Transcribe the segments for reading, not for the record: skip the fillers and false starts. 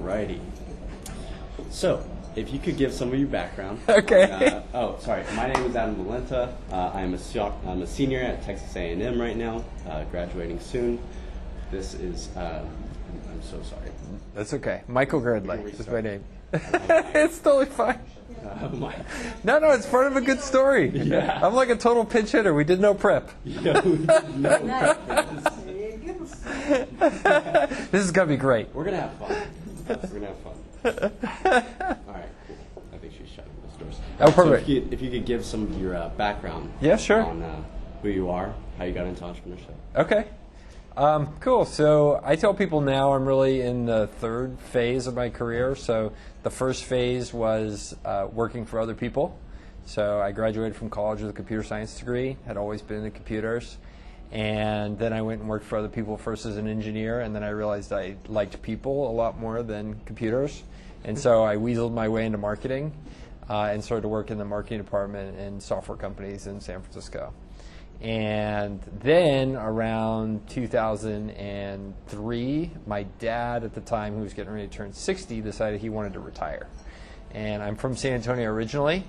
Alrighty. So, if you could give some of your background. Okay. Sorry. My name is Adam Valenta. I'm a senior at Texas A&M right now, graduating soon. This is, I'm so sorry. That's okay. Michael Girdley is my name. It's totally fine. No, it's part of a good story. Yeah. I'm like a total pinch hitter. We did no prep. Yeah, we did no prep. This is going to be great. We're going to have fun. All right, cool. I think she's shutting those doors. Oh, perfect. So if you could give some of your background Yeah, sure. on who you are, how you got into entrepreneurship. Okay. Cool. So I tell people now I'm really in the third phase of my career. So the first phase was working for other people. So I graduated from college with a computer science degree, had always been into computers. And then I went and worked for other people first as an engineer, and then I realized I liked people a lot more than computers. And so I weaseled my way into marketing and started to work in the marketing department in software companies in San Francisco. And then around 2003, my dad at the time, who was getting ready to turn 60, decided he wanted to retire. And I'm from San Antonio originally.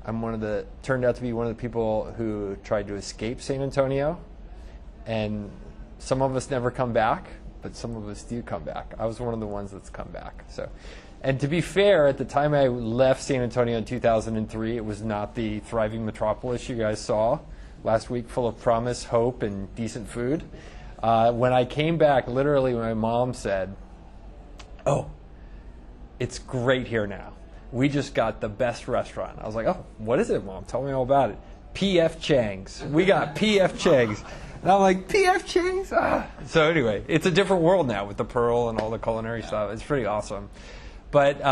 Turned out to be one of the people who tried to escape San Antonio. And some of us never come back, but some of us do come back. I was one of the ones that's come back. And to be fair, at the time I left San Antonio in 2003, it was not the thriving metropolis you guys saw last week, full of promise, hope, and decent food. When I came back, literally my mom said, "Oh, it's great here now. We just got the best restaurant." I was like, "Oh, what is it, Mom? Tell me all about it." P.F. Chang's. We got P.F. Chang's. And I'm like, P.F. Chang's? Ah. So anyway, it's a different world now with the Pearl and all the culinary stuff. It's pretty awesome. But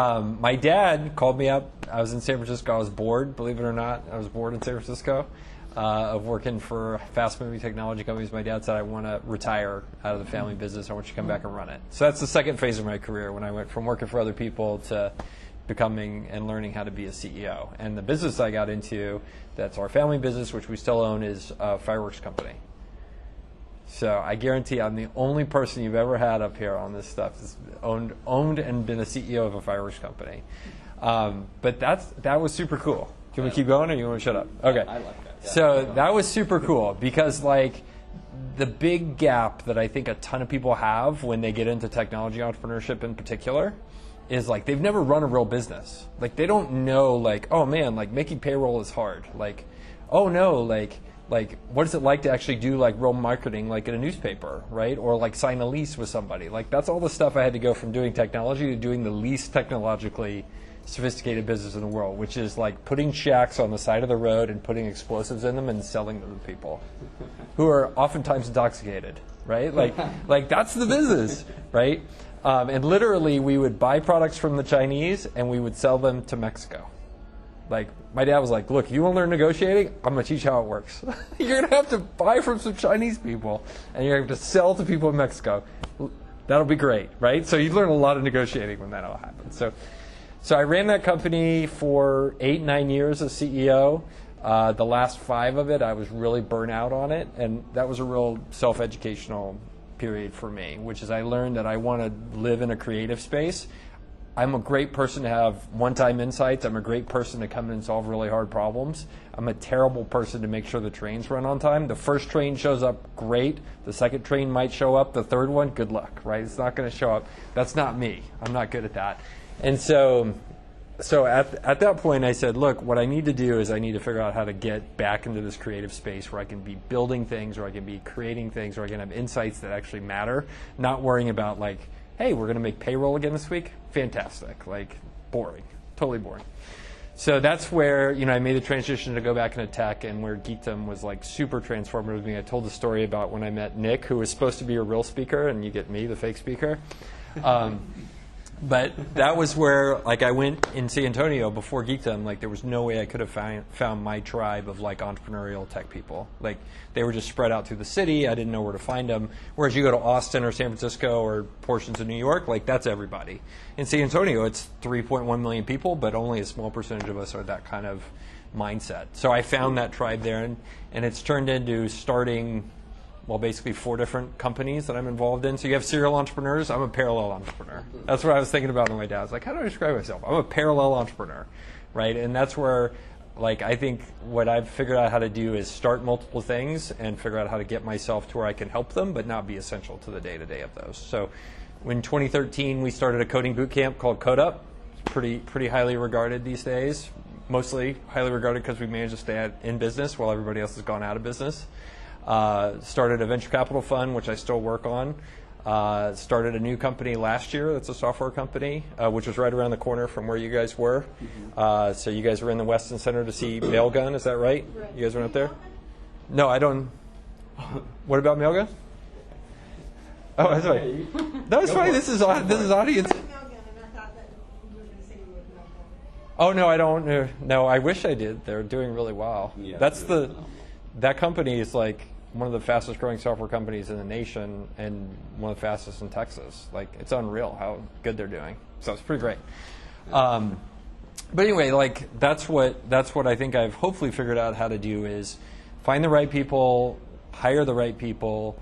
my dad called me up. I was in San Francisco. I was bored, believe it or not. I was bored in San Francisco of working for fast-moving technology companies. My dad said, "I want to retire out of the family business. I want you to come back and run it." So that's the second phase of my career, when I went from working for other people to becoming and learning how to be a CEO. And the business I got into, that's our family business, which we still own, is a fireworks company. So I guarantee I'm the only person you've ever had up here on this stuff that's owned and been a CEO of a fireworks company. But that was super cool. Can we keep going, or you want to shut up? Okay. I like that. Yeah. So that was super cool, because like the big gap that I think a ton of people have when they get into technology entrepreneurship in particular is like they've never run a real business. Like they don't know, like, oh man, like making payroll is hard. Like, oh no, like what is it like to actually do like real marketing, like in a newspaper, right? Or like sign a lease with somebody. Like that's all the stuff I had to go from doing technology to doing the least technologically sophisticated business in the world, which is like putting shacks on the side of the road and putting explosives in them and selling them to people who are oftentimes intoxicated, right? Like that's the business, right? And literally we would buy products from the Chinese and we would sell them to Mexico. Like my dad was like, "Look, you want to learn negotiating? I'm going to teach you how it works. You're going to have to buy from some Chinese people and you're going to have to sell to people in Mexico. That'll be great, right?" So you learn a lot of negotiating when that all happens. So I ran that company for 8-9 years as CEO. The last 5 of it, I was really burnt out on it, and that was a real self-educational period for me, which is I learned that I want to live in a creative space. I'm a great person to have one-time insights. I'm a great person to come in and solve really hard problems. I'm a terrible person to make sure the trains run on time. The first train shows up, great. The second train might show up. The third one, good luck, right? It's not going to show up. That's not me. I'm not good at that. And so at that point, I said, look, what I need to do is I need to figure out how to get back into this creative space where I can be building things, or I can be creating things, or I can have insights that actually matter, not worrying about like, hey, we're going to make payroll again this week? Fantastic. Like, boring. Totally boring. So that's where, I made the transition to go back into tech, and where Geekdom was like super transformative to me. I told the story about when I met Nick, who was supposed to be a real speaker, and you get me, the fake speaker. But that was where, like, I went in San Antonio before Geekdom. Like, there was no way I could have found my tribe of like entrepreneurial tech people. Like, they were just spread out through the city. I didn't know where to find them. Whereas you go to Austin or San Francisco or portions of New York, like that's everybody. In San Antonio, it's 3.1 million people, but only a small percentage of us are that kind of mindset. So I found that tribe there, and it's turned into starting well, basically 4 different companies that I'm involved in. So you have serial entrepreneurs. I'm a parallel entrepreneur. That's what I was thinking about on the way down. I was like, how do I describe myself? I'm a parallel entrepreneur, right? And that's where, like, I think what I've figured out how to do is start multiple things and figure out how to get myself to where I can help them, but not be essential to the day-to-day of those. So in 2013, we started a coding boot camp called CodeUp. It's pretty highly regarded these days. Mostly highly regarded because we managed to stay in business while everybody else has gone out of business. Started a venture capital fund, which I still work on. Started a new company last year that's a software company, which was right around the corner from where you guys were. So you guys were in the Weston Center to see Mailgun, is that right? You guys went up there? No, I don't. What about Mailgun? Oh, that's right. That was funny. This is audience. Oh, no, I don't. No, I wish I did. They're doing really well. Yeah, that company is like one of the fastest growing software companies in the nation and one of the fastest in Texas. Like, it's unreal how good they're doing. So it's pretty great. But anyway, like, that's what I think I've hopefully figured out how to do is find the right people, hire the right people,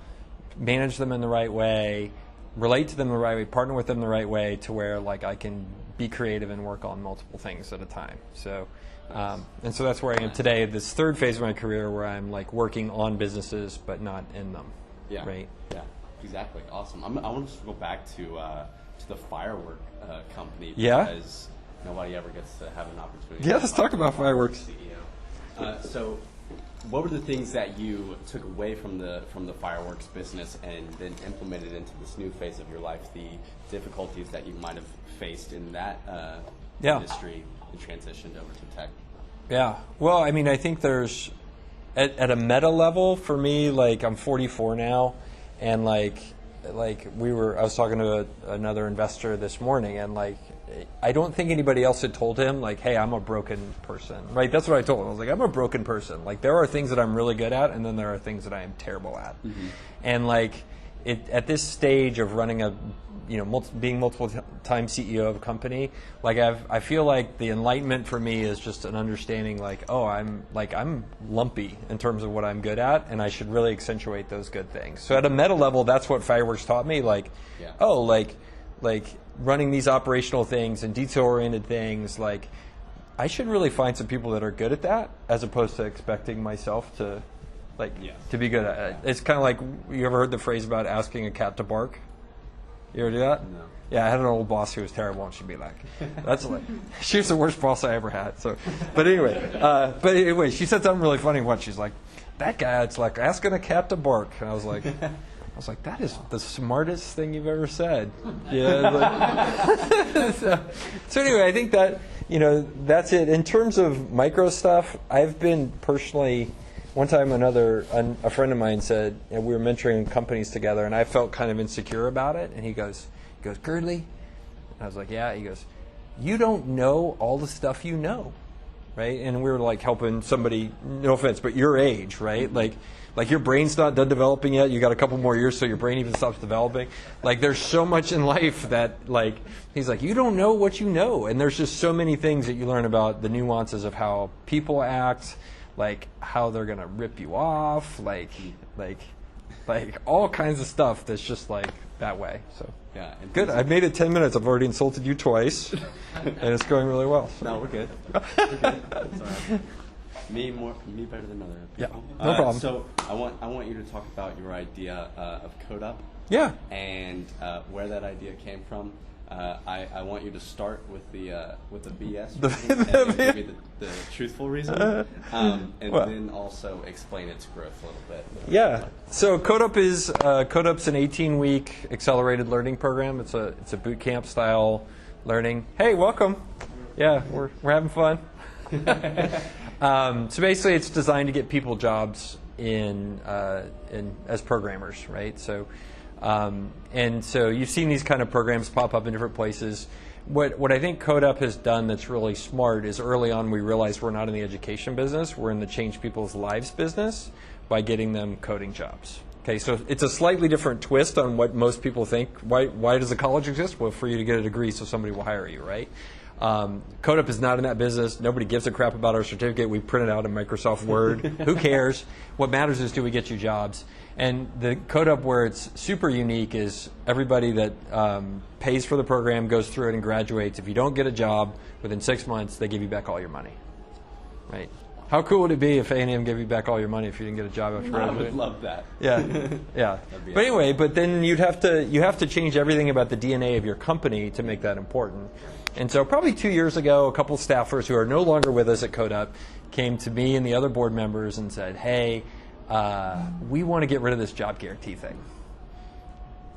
manage them in the right way, relate to them the right way, partner with them the right way to where, like, I can be creative and work on multiple things at a time. So, and so that's where I am today, this third phase of my career where I'm like working on businesses but not in them. Yeah. Right. Yeah. Exactly. Awesome. I want to go back to the firework company because nobody ever gets to have an opportunity. Yeah. Let's talk about fireworks. CEO. So, what were the things that you took away from the fireworks business and then implemented into this new phase of your life? The difficulties that you might have faced in that industry and transitioned over to tech. Yeah. Well, I mean, I think there's at a meta level for me. Like, I'm 44 now, and I was talking to another investor this morning, and like, I don't think anybody else had told him, like, hey, I'm a broken person, right? That's what I told him. I was like, I'm a broken person. Like, there are things that I'm really good at, and then there are things that I am terrible at. Mm-hmm. And like, at this stage of running being multiple time CEO of a company, like I feel like the enlightenment for me is just an understanding, like, oh, I'm lumpy in terms of what I'm good at, and I should really accentuate those good things. So at a meta level, that's what fireworks taught me. Like, like running these operational things and detail-oriented things, like, I should really find some people that are good at that as opposed to expecting myself to be good at it. It's kind of like, you ever heard the phrase about asking a cat to bark? You ever do that? No. Yeah, I had an old boss who was terrible, and she'd be like, "That's like," she was the worst boss I ever had. So, but anyway, she said something really funny once. She's like, "That guy, it's like asking a cat to bark," and I was like, "That is the smartest thing you've ever said." Yeah. So anyway, I think that that's it. In terms of micro stuff, I've been personally. One time, a friend of mine said, we were mentoring companies together, and I felt kind of insecure about it. And he goes, Girdley? And I was like, yeah. He goes, you don't know all the stuff you know, right? And we were like helping somebody, no offense, but your age, right? Like your brain's not done developing yet. You got a couple more years, so your brain even stops developing. Like, there's so much in life that, like, he's like, you don't know what you know. And there's just so many things that you learn about the nuances of how people act, like how they're gonna rip you off, like all kinds of stuff that's just like that way. So yeah, good. I've made it 10 minutes. I've already insulted you twice, and it's going really well. So. No, we're good. We're good. That's all right. Me better than other people. Yeah, no problem. So I want you to talk about your idea of CodeUp. Yeah. And where that idea came from. I want you to start with the BS reason, and give me the truthful reason, and then also explain its growth a little bit. Yeah. So CodeUp's an 18-week accelerated learning program. It's a boot camp style learning. Hey, welcome. Yeah, we're having fun. So basically, it's designed to get people jobs in as programmers, right? So. And so you've seen these kind of programs pop up in different places. What I think CodeUp has done that's really smart is early on we realized we're not in the education business, we're in the change people's lives business by getting them coding jobs. Okay, so it's a slightly different twist on what most people think. Why does a college exist? Well, for you to get a degree so somebody will hire you, right? CodeUp is not in that business. Nobody gives a crap about our certificate. We print it out in Microsoft Word. Who cares? What matters is, do we get you jobs? And the CodeUp where it's super unique is everybody that pays for the program goes through it and graduates. If you don't get a job within 6 months, they give you back all your money. Right? How cool would it be if A&M gave you back all your money if you didn't get a job after graduating? I would love that. Yeah, yeah. But anyway, but then you have to change everything about the DNA of your company to make that important. And so probably 2 years ago, a couple staffers who are no longer with us at CodeUp came to me and the other board members and said, hey, we want to get rid of this job guarantee thing.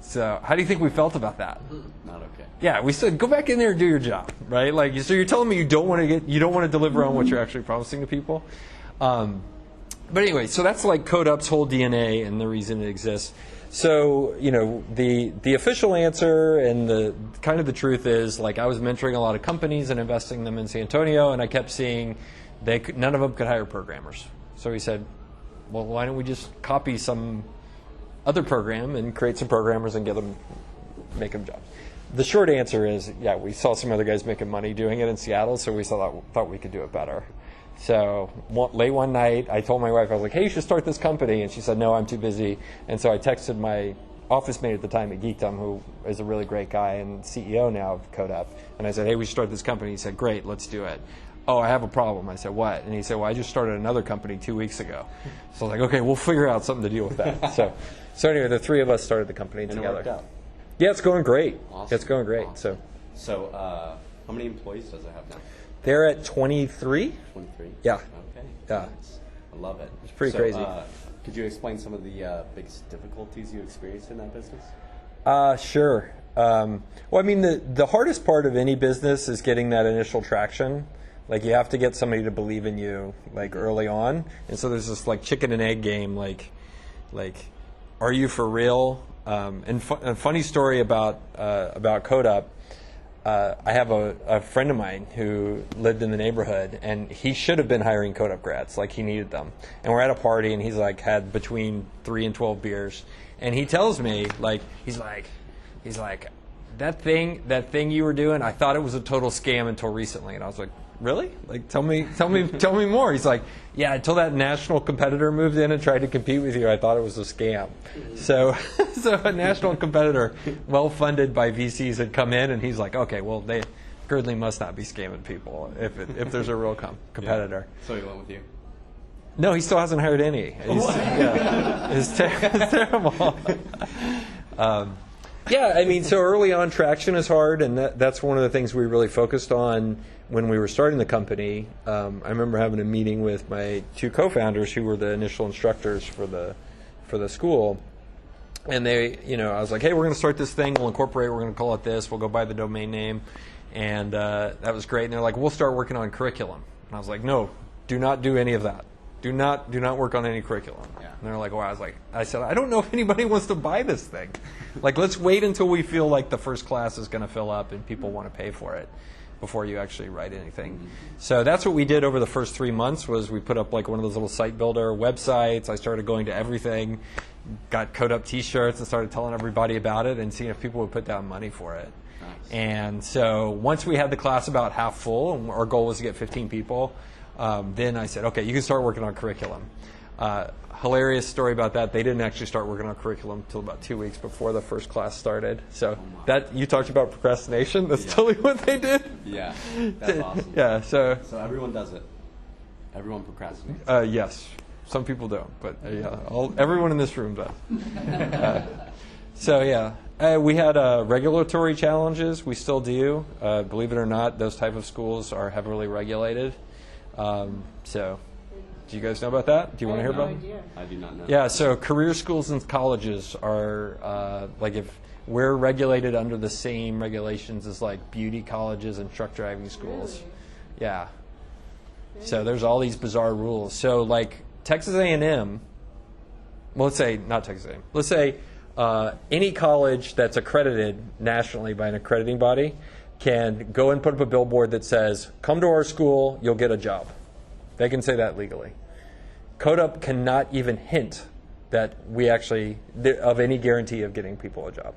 So how do you think we felt about that? Not okay. Yeah, we said go back in there and do your job, right? Like, so you're telling me you don't want to deliver on what you're actually promising to people. But anyway, so that's like CodeUp's whole DNA and the reason it exists. So, the official answer and the kind of the truth is, like, I was mentoring a lot of companies and investing them in San Antonio, and I kept seeing none of them could hire programmers. So we said, well, why don't we just copy some other program and create some programmers and make them jobs? The short answer is, yeah, we saw some other guys making money doing it in Seattle, so we thought we could do it better. So late one night, I told my wife, I was like, hey, you should start this company. And she said, no, I'm too busy. And so I texted my office mate at the time at Geekdom, who is a really great guy and CEO now of CodeUp. And I said, hey, we should start this company. He said, great, let's do it. Oh, I have a problem. I said, what? And he said, well, I just started another company 2 weeks ago. So I was like, okay, we'll figure out something to deal with that. So anyway, the three of us started the company together. And it worked out. Yeah, it's going great. Awesome. It's going great. Awesome. So how many employees does it have now? They're at 23. 23? Yeah. Okay. Yeah. Nice. I love it. It's pretty crazy. Could you explain some of the biggest difficulties you experienced in that business? Sure. Well, I mean, the hardest part of any business is getting that initial traction. Like, you have to get somebody to believe in you, like, early on. And so there's this, like, chicken and egg game, like, are you for real? And a funny story about CodeUp. I have a friend of mine who lived in the neighborhood, and he should have been hiring CodeUp grads, like he needed them. And we're at a party, and he's like had between 3 and 12 beers, and he tells me, like, he's like, that thing you were doing, I thought it was a total scam until recently. And I was like, really? Like, tell me more. He's like, yeah, until that national competitor moved in and tried to compete with you, I thought it was a scam. So a national competitor, well funded by VCs, had come in, and he's like, okay, well, Girdley must not be scamming people if there's a real competitor. Yeah. So he went with you? No, he still hasn't hired any. It's terrible. Yeah, I mean, so early on, traction is hard, and that's one of the things we really focused on when we were starting the company. I remember having a meeting with my two co-founders, who were the initial instructors for the school, and I was like, hey, we're going to start this thing. We'll incorporate. We're going to call it this. We'll go by the domain name, and that was great. And they're like, we'll start working on curriculum. And I was like, no, do not do any of that. Do not work on any curriculum. Yeah. And they're like, well, I said, I don't know if anybody wants to buy this thing. Like, let's wait until we feel like the first class is going to fill up and people want to pay for it before you actually write anything. Mm-hmm. So that's what we did over the first 3 months. Was we put up like one of those little site builder websites. I started going to everything, got CodeUp T-shirts, and started telling everybody about it and seeing if people would put down money for it. Nice. And so once we had the class about half full, and our goal was to get 15 people, then I said, okay, you can start working on curriculum. Hilarious story about that. They didn't actually start working on curriculum until about 2 weeks before the first class started. So that you talked about procrastination. That's totally what they did. Yeah, that's awesome. Yeah, so everyone does it. Everyone procrastinates. Yes, some people don't, but everyone in this room does. So yeah, we had regulatory challenges. We still do. Believe it or not, those type of schools are heavily regulated. So, do you guys know about that? Do you want to hear about it? I do not know. Yeah, so career schools and colleges are, if we're regulated under the same regulations as like beauty colleges and truck driving schools. Really? Yeah. So there's all these bizarre rules. So like Texas A&M, well, let's say, not Texas A&M, let's say any college that's accredited nationally by an accrediting body can go and put up a billboard that says, come to our school, you'll get a job. They can say that legally. CodeUp cannot even hint that we actually, of any guarantee of getting people a job.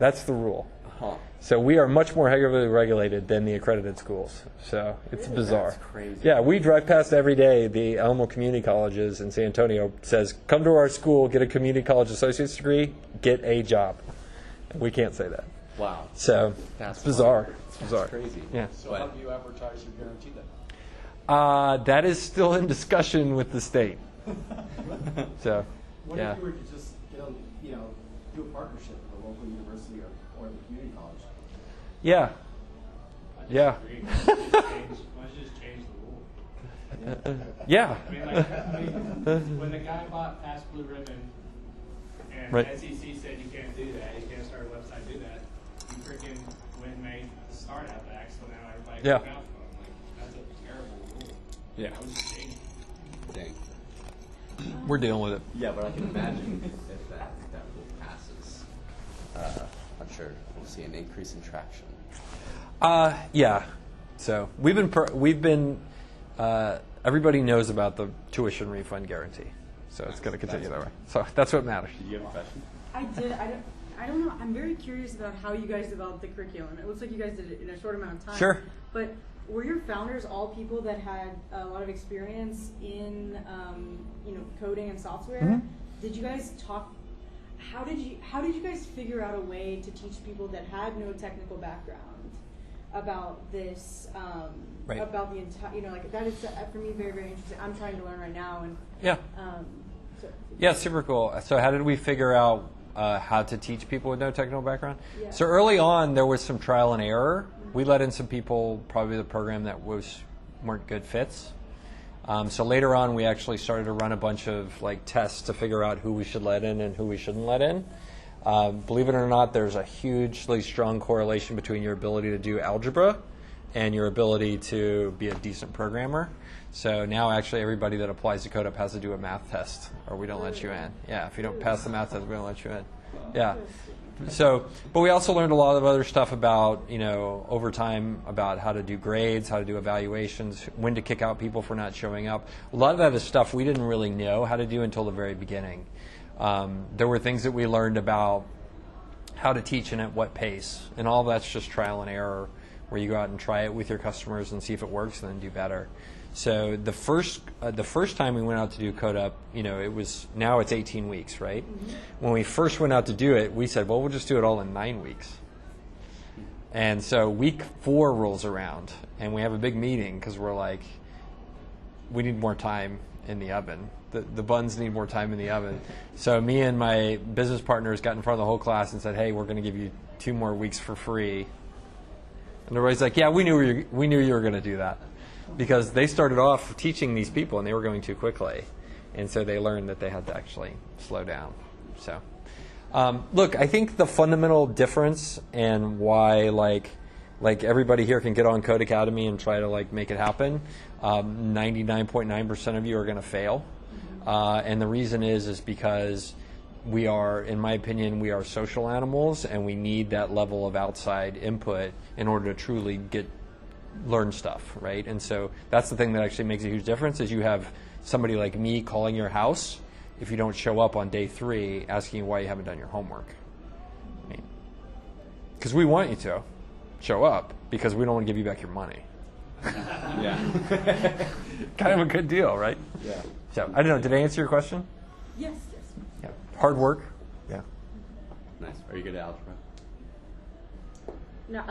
That's the rule. Huh. So we are much more heavily regulated than the accredited schools. So it's bizarre. That's crazy. Yeah, we drive past every day. The Alamo Community Colleges in San Antonio says, come to our school, get a community college associate's degree, get a job. And we can't say that. Wow. So That's it's bizarre. wild. It's bizarre. That's crazy. Yeah. So how do you advertise your guarantee then? That is still in discussion with the state. So, What yeah. if you were to just get a, do a partnership with a local university or the community college? Yeah. Yeah. Why don't you just change the rule? Yeah. When the guy bought Past Blue Ribbon and Right. SEC said you can't do that, you can't start a website, do that, you freaking went and made the Startup Act, so now everybody Yeah. can vouch for them. Like, that's a terrible rule. Yeah. I would just change it. Dang. We're dealing with it. Yeah, but I can imagine if that rule passes, I'm sure we'll see an increase in traction. Yeah. So we've been everybody knows about the tuition refund guarantee. So it's going to continue that way. So that's what matters. Did you have a question? I did. I don't know. I'm very curious about how you guys developed the curriculum. It looks like you guys did it in a short amount of time. Sure. But were your founders all people that had a lot of experience in, coding and software? Mm-hmm. Did you guys talk? How did you guys figure out a way to teach people that had no technical background about this? Right. About the entire, that is for me very, very interesting. I'm trying to learn right now, and Yeah. so, Yeah, super cool. So how did we figure out how to teach people with no technical background? Yeah. So early on, there was some trial and error. We let in some people, probably the program that weren't good fits. So later on, we actually started to run a bunch of tests to figure out who we should let in and who we shouldn't let in. Believe it or not, there's a hugely strong correlation between your ability to do algebra and your ability to be a decent programmer. So now actually everybody that applies to CodeUp has to do a math test or we don't let you in. Yeah, if you don't pass the math test, we don't let you in. Yeah. So, but we also learned a lot of other stuff about, over time, about how to do grades, how to do evaluations, when to kick out people for not showing up. A lot of that is stuff we didn't really know how to do until the very beginning. There were things that we learned about how to teach and at what pace, and all of that's just trial and error, where you go out and try it with your customers and see if it works, and then do better. So the first time we went out to do CodeUp, now it's 18 weeks, right? Mm-hmm. When we first went out to do it, we said, well, we'll just do it all in 9 weeks. And so week 4 rolls around, and we have a big meeting because we're like, we need more time in the oven. The buns need more time in the oven. So me and my business partners got in front of the whole class and said, hey, we're going to give you 2 more weeks for free. And everybody's like, yeah, we knew you were going to do that. Because they started off teaching these people and they were going too quickly. And so they learned that they had to actually slow down. So, look, I think the fundamental difference and why like everybody here can get on Code Academy and try to make it happen, 99.9% of you are going to fail. And the reason is because we are, in my opinion, we are social animals and we need that level of outside input in order to truly learn stuff, right? And so that's the thing that actually makes a huge difference is you have somebody like me calling your house if you don't show up on day 3 asking you why you haven't done your homework. Because we want you to show up because we don't want to give you back your money. Yeah. Kind of a good deal, right? Yeah. So I don't know, did I answer your question? yes. Yeah. Hard work? Yeah. Nice. Are you good at algebra? No,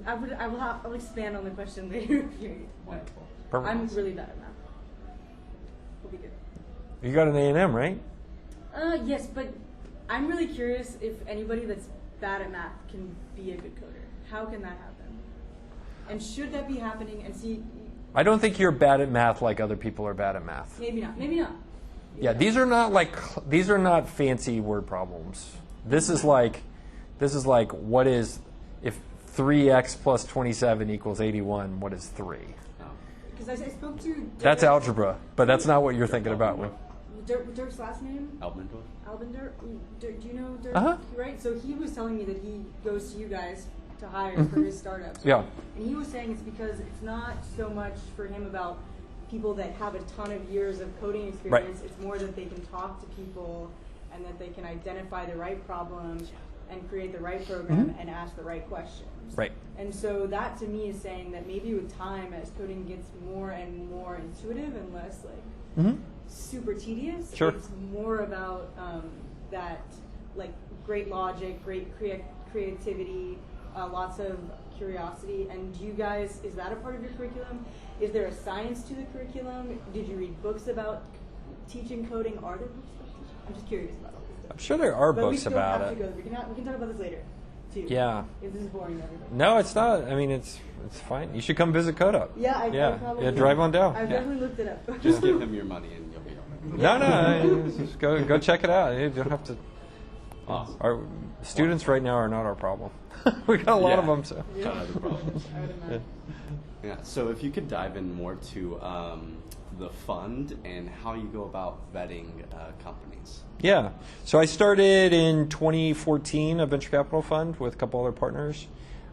I'll expand on the question later. Wonderful. Perfect. I'm really bad at math. We'll be good. You got an A&M, right? Yes, but I'm really curious if anybody that's bad at math can be a good coder. How can that happen? And should that be happening? And see, I don't think you're bad at math like other people are bad at math. maybe not. Maybe not. Yeah, these are not fancy word problems. This is like what is, if 3x plus 27 equals 81, what is 3? Because I spoke to Dirk, That's algebra, but that's not what you're thinking about. Dirk's last name? Albendorf? Albinder. Do you know Dirk? Uh-huh. Right? So he was telling me that he goes to you guys to hire for his startups. Yeah. And he was saying it's because it's not so much for him about people that have a ton of years of coding experience. Right. It's more that they can talk to people and that they can identify the right problem and create the right program and ask the right questions. Right. And so that to me is saying that maybe with time, as coding gets more and more intuitive and less like super tedious, Sure. it's more about that like great logic, great creativity, lots of curiosity. And do you guys, is that a part of your curriculum? Is there a science to the curriculum? Did you read books about teaching coding? Are there books about teaching? I'm just curious about all this stuff. I'm sure there are But books we still about have it. to go. We can talk about this later, too. Yeah. If this is boring to everybody. No, it's not. I mean, it's fine. You should come visit CodeUp. Yeah, I probably Yeah, drive on down. I've definitely looked it up. Just give him your money and you'll be all right. No, just go check it out. You don't have to. Awesome. Our students right now are not our problem. We got a lot of them. So. Yeah. Other problems. I would imagine. Yeah. So if you could dive in more to the fund and how you go about vetting companies. Yeah. So I started in 2014 a venture capital fund with a couple other partners.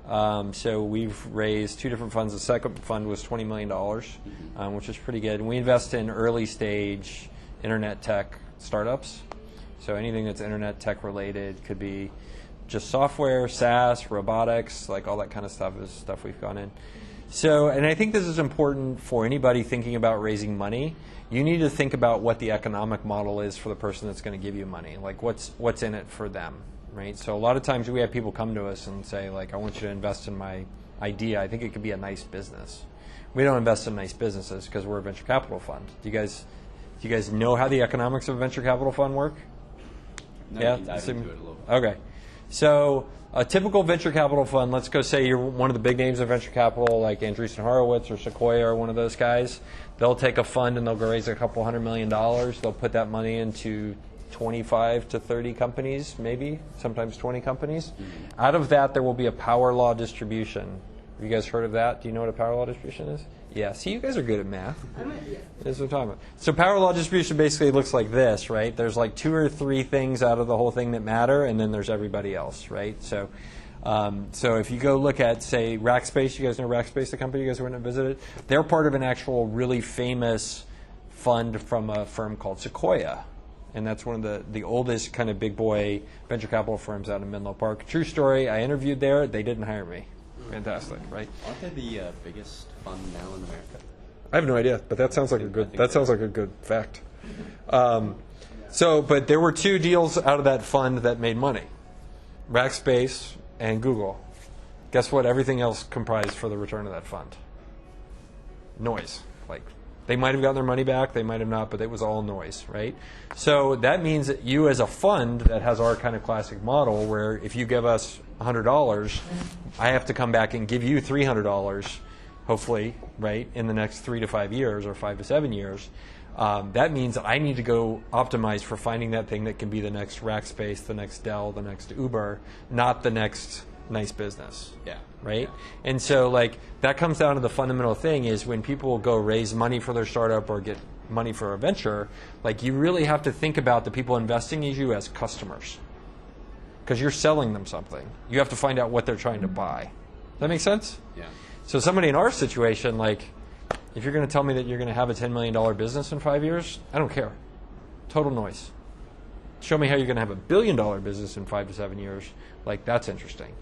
So we've raised 2 different funds. The second fund was $20 million, which is pretty good. And we invest in early stage internet tech startups. So anything that's internet tech related, could be just software, SaaS, robotics, like all that kind of stuff is stuff we've gone in. So, and I think this is important for anybody thinking about raising money. You need to think about what the economic model is for the person that's going to give you money. Like what's in it for them, right? So a lot of times we have people come to us and say, like, I want you to invest in my idea. I think it could be a nice business. We don't invest in nice businesses because we're a venture capital fund. Do you guys know how the economics of a venture capital fund work? No, Yeah. you can dive into it a little bit. Okay. So a typical venture capital fund, let's go say you're one of the big names of venture capital, like Andreessen Horowitz or Sequoia or one of those guys. They'll take a fund and they'll go raise a couple $100 million. They'll put that money into 25 to 30 companies, maybe, sometimes 20 companies. Out of that, there will be a power law distribution. Have you guys heard of that? Do you know what a power law distribution is? Yeah. See, you guys are good at math. Yeah. That's what I'm talking about. So power law distribution basically looks like this, right? There's like 2 or 3 things out of the whole thing that matter, and then there's everybody else, right? So so if you go look at, say, Rackspace, you guys know Rackspace, the company you guys went and visited? They're part of an actual really famous fund from a firm called Sequoia. And that's one of the oldest kind of big boy venture capital firms out in Menlo Park. True story, I interviewed there. They didn't hire me. Fantastic, right? Aren't they the biggest fund now in America? I have no idea, but that sounds like a good. That sounds like a good fact. But there were 2 deals out of that fund that made money: Rackspace and Google. Guess what? Everything else comprised for the return of that fund. Noise. Like they might have gotten their money back, they might have not, but it was all noise, right? So that means that you, as a fund that has our kind of classic model, where if you give us $100, I have to come back and give you $300. Hopefully, right, in the next 3 to 5 years or 5 to 7 years. That means I need to go optimize for finding that thing that can be the next Rackspace, the next Dell, the next Uber, not the next nice business. Yeah. Right? And so, like, that comes down to the fundamental thing is when people go raise money for their startup or get money for a venture, like, you really have to think about the people investing in you as customers. Because you're selling them something. You have to find out what they're trying to buy. Does that make sense? Yeah. So somebody in our situation, like, if you're going to tell me that you're going to have a $10 million business in 5 years, I don't care. Total noise. Show me how you're going to have a $1 billion business in 5 to 7 years. Like, that's interesting.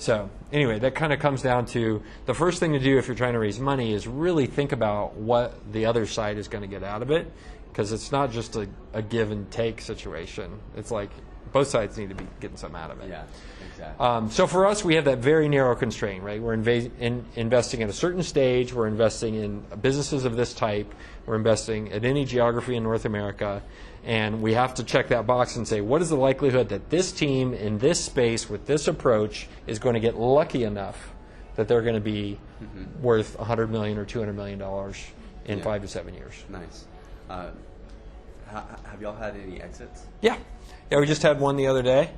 So anyway, that kind of comes down to the first thing to do if you're trying to raise money is really think about what the other side is going to get out of it, because it's not just a give and take situation. It's like both sides need to be getting something out of it. Yeah, exactly. So for us, we have that very narrow constraint, right? We're investing at a certain stage. We're investing in businesses of this type. We're investing at any geography in North America. And we have to check that box and say, what is the likelihood that this team in this space with this approach is going to get lucky enough that they're going to be worth $100 million or $200 million in 5 to 7 years? Nice. Have y'all had any exits? Yeah, we just had one the other day.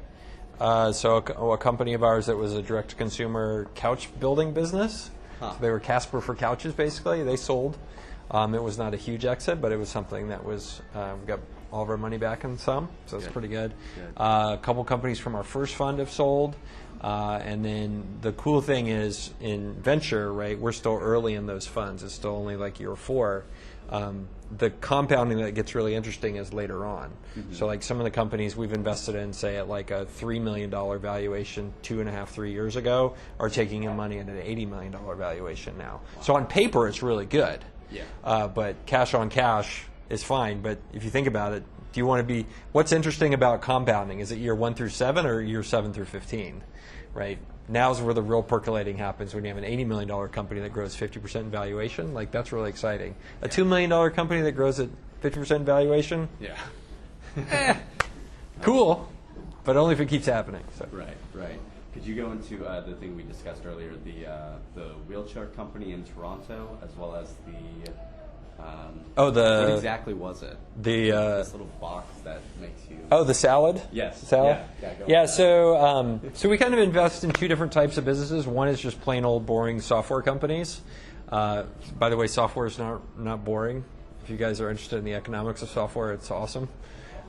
So a company of ours that was a direct-to-consumer couch building business. Huh. So they were Casper for couches, basically. They sold. It was not a huge exit, but it was something that was got all of our money back and some, so it's pretty good. A couple companies from our first fund have sold. And then the cool thing is in venture, right, we're still early in those funds. It's still only like year 4. The compounding that gets really interesting is later on. So like some of the companies we've invested in, say at like a $3 million valuation 2.5-3 years ago, are taking in money at an $80 million valuation now. So on paper, it's really good. Yeah. But cash on cash is fine. But if you think about it, do you want to be, what's interesting about compounding? Is it year 1 through 7 or year 7 through 15, right? Now's where the real percolating happens, when you have an $80 million company that grows 50% in valuation. Like, that's really exciting. A $2 million company that grows at 50% valuation, Yeah. cool, but only if it keeps happening. So. Right. Could you go into the thing we discussed earlier, the wheelchair company in Toronto, as well as the what exactly was it? This little box that makes you. Oh, the salad? Yes. Salad? Yeah. So we kind of invest in two different types of businesses. One is just plain old boring software companies. By the way, software is not boring. If you guys are interested in the economics of software, it's awesome.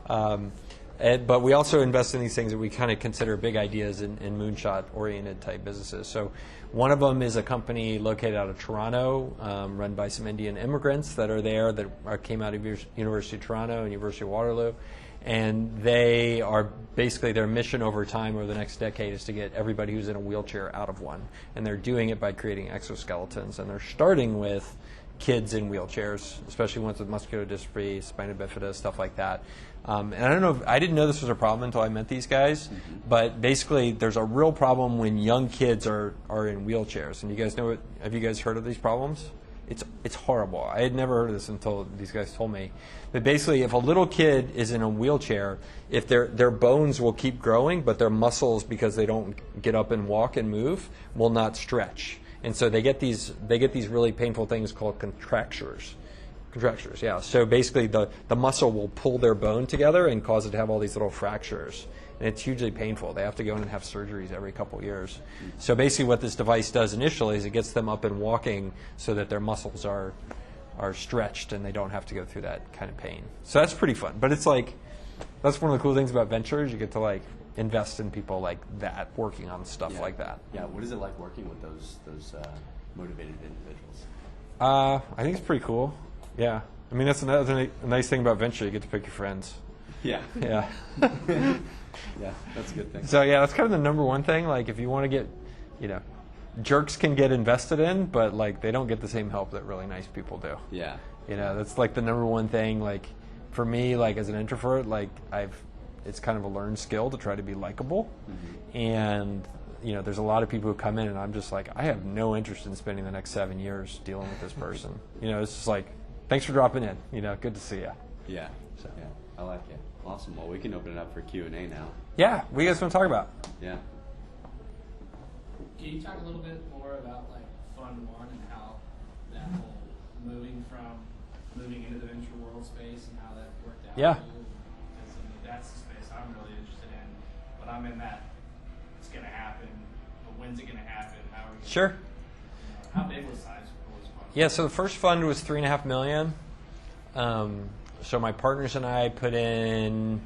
But we also invest in these things that we kind of consider big ideas in moonshot-oriented type businesses. So one of them is a company located out of Toronto, run by some Indian immigrants that are there that came out of University of Toronto and University of Waterloo. And they are basically, their mission over time, over the next decade, is to get everybody who's in a wheelchair out of one. And they're doing it by creating exoskeletons. And they're starting with kids in wheelchairs, especially ones with muscular dystrophy, spina bifida, stuff like that. And I don't know, I didn't know this was a problem until I met these guys, but basically there's a real problem when young kids are in wheelchairs. And you guys know have you guys heard of these problems? It's horrible. I had never heard of this until these guys told me. But basically, if a little kid is in a wheelchair, if their bones will keep growing, but their muscles, because they don't get up and walk and move, will not stretch. And so they get these really painful things called contractures. Contractures, yeah. So basically the muscle will pull their bone together and cause it to have all these little fractures. And it's hugely painful. They have to go in and have surgeries every couple of years. So basically what this device does initially is it gets them up and walking so that their muscles are stretched and they don't have to go through that kind of pain. So that's pretty fun. But it's like, that's one of the cool things about ventures. You get to like invest in people like that, working on stuff like that. Yeah, what is it like working with those motivated individuals? I think it's pretty cool. Yeah. I mean, that's another nice thing about venture. You get to pick your friends. Yeah. Yeah. Yeah, that's a good thing. So, yeah, that's kind of the number one thing. Like, if you want to get, jerks can get invested in, but, like, they don't get the same help that really nice people do. Yeah. That's, like, the number one thing. Like, for me, like, as an introvert, like, it's kind of a learned skill to try to be likable. And, there's a lot of people who come in, and I'm just like, I have no interest in spending the next 7 years dealing with this person. It's just like, thanks for dropping in. Good to see you. Yeah. So. Yeah, I like it. Awesome. Well, we can open it up for Q&A now. Yeah. What do you guys want to talk about? Yeah. Can you talk a little bit more about like Fund 1 and how that whole moving into the venture world space and how that worked out? Yeah. Because that's the space I'm really interested in. But I'm in that it's going to happen. But when's it going to happen? How are we? Sure. How big was size for this fund? Yeah. So the first fund was $3.5 million. So my partners and I put in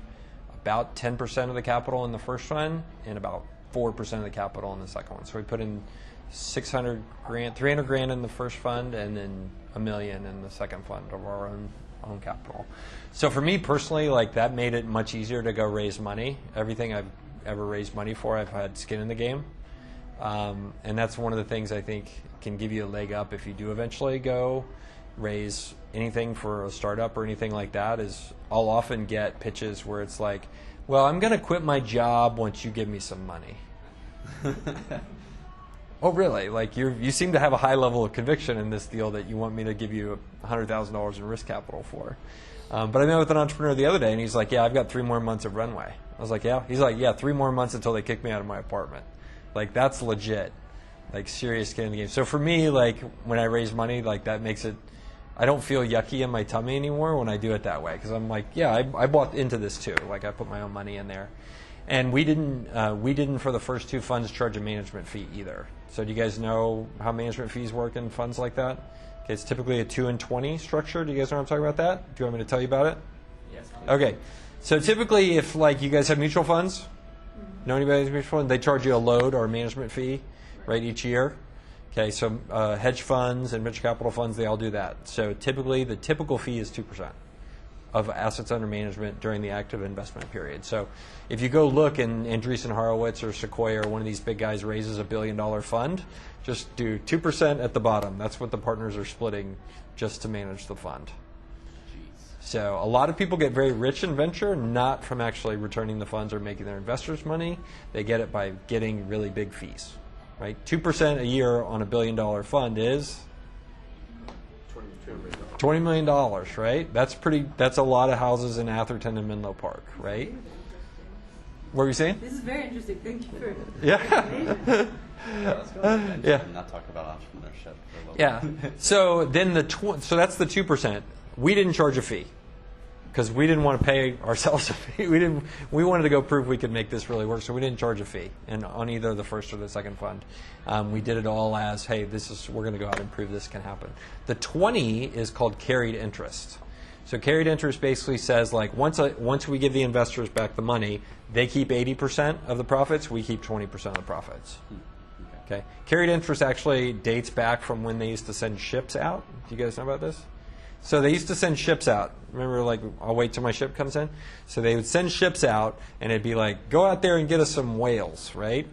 about 10% of the capital in the first fund and about 4% of the capital in the second one. So we put in $300 grand in the first fund and then $1 million in the second fund of our own capital. So for me personally, like that made it much easier to go raise money. Everything I've ever raised money for, I've had skin in the game. And that's one of the things I think can give you a leg up if you do eventually go raise anything for a startup or anything like that. Is I'll often get pitches where it's like, well, I'm going to quit my job once you give me some money. Oh, really? Like you seem to have a high level of conviction in this deal that you want me to give you $100,000 in risk capital for. But I met with an entrepreneur the other day, and he's like, yeah, I've got 3 more months of runway. I was like, yeah? He's like, yeah, 3 more months until they kick me out of my apartment. Like, that's legit. Like, serious skin in the game. So for me, like, when I raise money, like, that makes it, I don't feel yucky in my tummy anymore when I do it that way. Because I'm like, yeah, I bought into this too. Like, I put my own money in there. And we didn't for the first 2 funds charge a management fee either. So do you guys know how management fees work in funds like that? Okay, it's typically a 2 and 20 structure. Do you guys know what I'm talking about that? Do you want me to tell you about it? Yes. Okay. So typically if like you guys have mutual funds, know anybody who's mutual fund, they charge you a load or a management fee, right, each year. Okay, so hedge funds and venture capital funds, they all do that. So typically, the typical fee is 2% of assets under management during the active investment period. So if you go look and Andreessen Horowitz or Sequoia or one of these big guys raises $1 billion fund, just do 2% at the bottom. That's what the partners are splitting just to manage the fund. So a lot of people get very rich in venture, not from actually returning the funds or making their investors money. They get it by getting really big fees, right? 2% a year on $1 billion fund is $20 million, right? That's a lot of houses in Atherton and Menlo Park, right? What were you saying? This is very interesting. Thank you for Yeah. Let's go into venture and not talk about entrepreneurship for a little Yeah. bit. So then so that's the 2%. We didn't charge a fee because we didn't want to pay ourselves a fee. We wanted to go prove we could make this really work, so we didn't charge a fee. And on either the first or the second fund, we did it all as, hey, we're going to go out and prove this can happen. The 20 is called carried interest. So carried interest basically says, like, once we give the investors back the money, they keep 80% of the profits, we keep 20% of the profits. Okay. Carried interest actually dates back from when they used to send ships out. Do you guys know about this? So they used to send ships out. Remember, like, I'll wait till my ship comes in? So they would send ships out, and it'd be like, go out there and get us some whales, right?